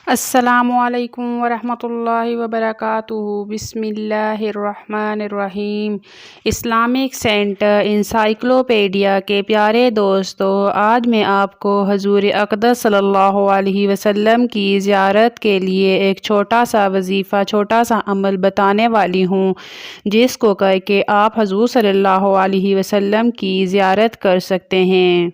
السلام علیکم ورحمۃ اللہ وبرکاتہ۔ بسم اللہ الرحمن الرحیم۔ اسلامک سینٹر انسائکلوپیڈیا کے پیارے دوستو، آج میں آپ کو حضور اقدس صلی اللہ علیہ وسلم کی زیارت کے لیے ایک چھوٹا سا وظیفہ، چھوٹا سا عمل بتانے والی ہوں، جس کو کر کے آپ حضور صلی اللہ علیہ وسلم کی زیارت کر سکتے ہیں۔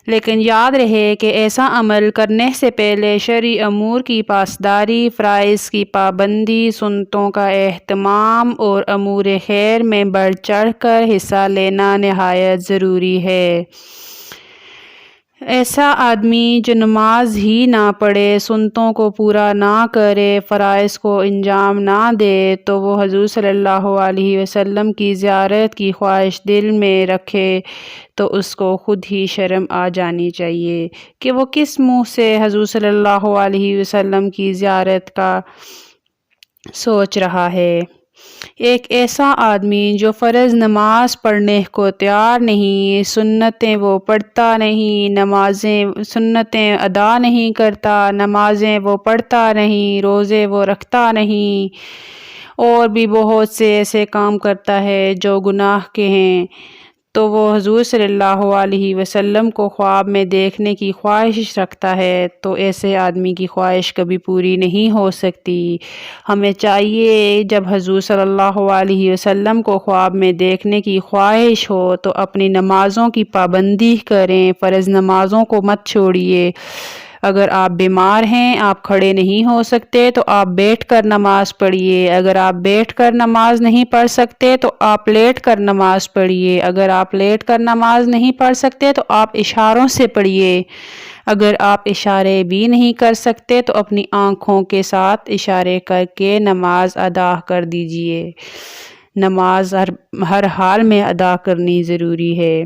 لیکن یاد رہے کہ ایسا عمل کرنے سے پہلے شرعی امور کی پاسداری، فرائض کی پابندی، سنتوں کا اہتمام اور امور خیر میں بڑھ چڑھ کر حصہ لینا نہایت ضروری ہے۔ ایسا آدمی جو نماز ہی نہ پڑھے، سنتوں کو پورا نہ کرے، فرائض کو انجام نہ دے، تو وہ حضور صلی اللہ علیہ وسلم کی زیارت کی خواہش دل میں رکھے تو اس کو خود ہی شرم آ جانی چاہیے کہ وہ کس منہ سے حضور صلی اللہ علیہ وسلم کی زیارت کا سوچ رہا ہے۔ ایک ایسا آدمی جو فرض نماز پڑھنے کو تیار نہیں، سنتیں وہ پڑھتا نہیں، سنتیں ادا نہیں کرتا، نمازیں وہ پڑھتا نہیں، روزے وہ رکھتا نہیں، اور بھی بہت سے ایسے کام کرتا ہے جو گناہ کے ہیں، تو وہ حضور صلی اللہ علیہ وسلم کو خواب میں دیکھنے کی خواہش رکھتا ہے، تو ایسے آدمی کی خواہش کبھی پوری نہیں ہو سکتی۔ ہمیں چاہیے جب حضور صلی اللہ علیہ وسلم کو خواب میں دیکھنے کی خواہش ہو تو اپنی نمازوں کی پابندی کریں، فرض نمازوں کو مت چھوڑیے۔ اگر آپ بیمار ہیں، آپ کھڑے نہیں ہو سکتے تو آپ بیٹھ کر نماز پڑھیے، اگر آپ بیٹھ کر نماز نہیں پڑھ سکتے تو آپ لیٹ کر نماز پڑھیے، اگر آپ لیٹ کر نماز نہیں پڑھ سکتے تو آپ اشاروں سے پڑھیے، اگر آپ اشارے بھی نہیں کر سکتے تو اپنی آنکھوں کے ساتھ اشارے کر کے نماز ادا کر دیجیے۔ نماز ہر حال میں ادا کرنی ضروری ہے۔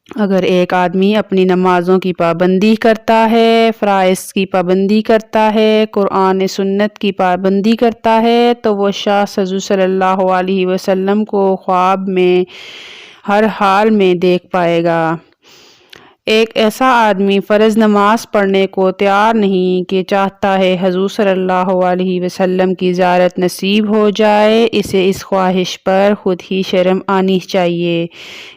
اگر ایک آدمی اپنی نمازوں کی پابندی کرتا ہے، فرائض کی پابندی کرتا ہے، قرآن سنت کی پابندی کرتا ہے، تو وہ شخص حضور صلی اللہ علیہ وسلم کو خواب میں ہر حال میں دیکھ پائے گا۔ ایک ایسا آدمی فرض نماز پڑھنے کو تیار نہیں کہ چاہتا ہے حضور صلی اللہ علیہ وسلم کی زیارت نصیب ہو جائے، اسے اس خواہش پر خود ہی شرم آنی چاہیے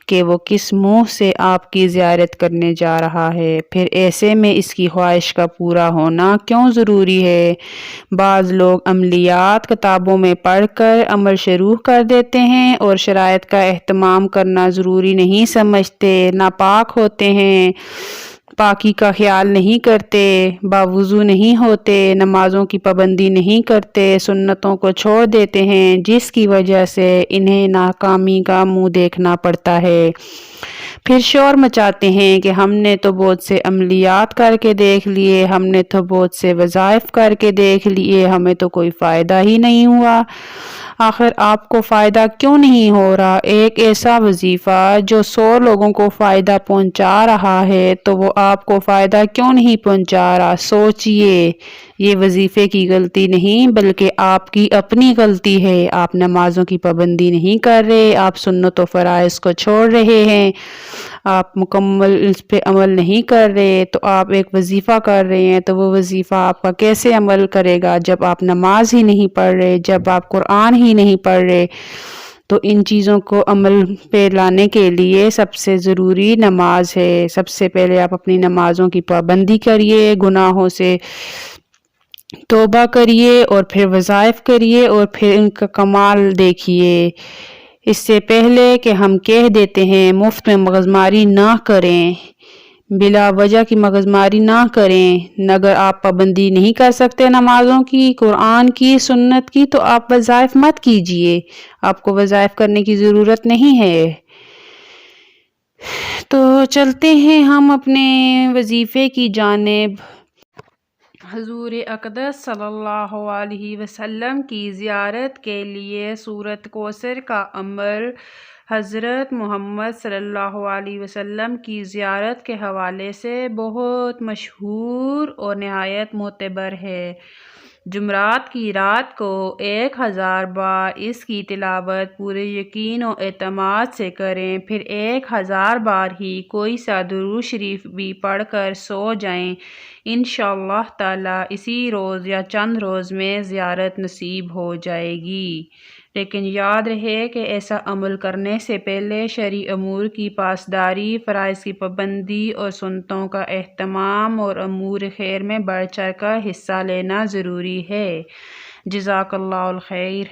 کہ وہ کس منہ سے آپ کی زیارت کرنے جا رہا ہے، پھر ایسے میں اس کی خواہش کا پورا ہونا کیوں ضروری ہے۔ بعض لوگ عملیات کتابوں میں پڑھ کر عمل شروع کر دیتے ہیں اور شرائط کا اہتمام کرنا ضروری نہیں سمجھتے، ناپاک ہوتے ہیں، پاکی کا خیال نہیں کرتے، باوضو نہیں ہوتے، نمازوں کی پابندی نہیں کرتے، سنتوں کو چھوڑ دیتے ہیں، جس کی وجہ سے انہیں ناکامی کا منہ دیکھنا پڑتا ہے۔ پھر شور مچاتے ہیں کہ ہم نے تو بہت سے عملیات کر کے دیکھ لیے، ہم نے تو بہت سے وظائف کر کے دیکھ لیے، ہمیں تو کوئی فائدہ ہی نہیں ہوا۔ آخر آپ کو فائدہ کیوں نہیں ہو رہا؟ ایک ایسا وظیفہ جو 100 لوگوں کو فائدہ پہنچا رہا ہے تو وہ آپ کو فائدہ کیوں نہیں پہنچا رہا؟ سوچئے، یہ وظیفے کی غلطی نہیں بلکہ آپ کی اپنی غلطی ہے۔ آپ نمازوں کی پابندی نہیں کر رہے، آپ سنت و فرائض کو چھوڑ رہے ہیں، آپ مکمل اس پہ عمل نہیں کر رہے، تو آپ ایک وظیفہ کر رہے ہیں، تو وہ وظیفہ آپ کا کیسے عمل کرے گا جب آپ نماز ہی نہیں پڑھ رہے، جب آپ قرآن ہی نہیں پڑھ رہے۔ تو ان چیزوں کو عمل پہ لانے کے لیے سب سے ضروری نماز ہے۔ سب سے پہلے آپ اپنی نمازوں کی پابندی کریے، گناہوں سے توبہ کریے، اور پھر وظائف کریے، اور پھر ان کا کمال دیکھیے۔ اس سے پہلے کہ ہم کہہ دیتے ہیں مفت میں مغزماری نہ کریں، بلا وجہ کی مغزماری نہ کریں۔ اگر آپ پابندی نہیں کر سکتے نمازوں کی، قرآن کی، سنت کی، تو آپ وظائف مت کیجیے، آپ کو وظائف کرنے کی ضرورت نہیں ہے۔ تو چلتے ہیں ہم اپنے وظیفے کی جانب۔ حضور اقدس صلی اللہ علیہ وسلم کی زیارت کے لیے سورۃ کوثر کا عمل حضرت محمد صلی اللہ علیہ وسلم کی زیارت کے حوالے سے بہت مشہور اور نہایت معتبر ہے۔ جمعرات کی رات کو 1000 بار اس کی تلاوت پورے یقین و اعتماد سے کریں، پھر 1000 بار ہی کوئی سا درود شریف بھی پڑھ کر سو جائیں۔ انشاءاللہ تعالی اسی روز یا چند روز میں زیارت نصیب ہو جائے گی۔ لیکن یاد رہے کہ ایسا عمل کرنے سے پہلے شرعی امور کی پاسداری، فرائض کی پابندی اور سنتوں کا اہتمام اور امور خیر میں بڑھ چڑھ کر حصہ لینا ضروری ہے۔ جزاک اللہ الخیر۔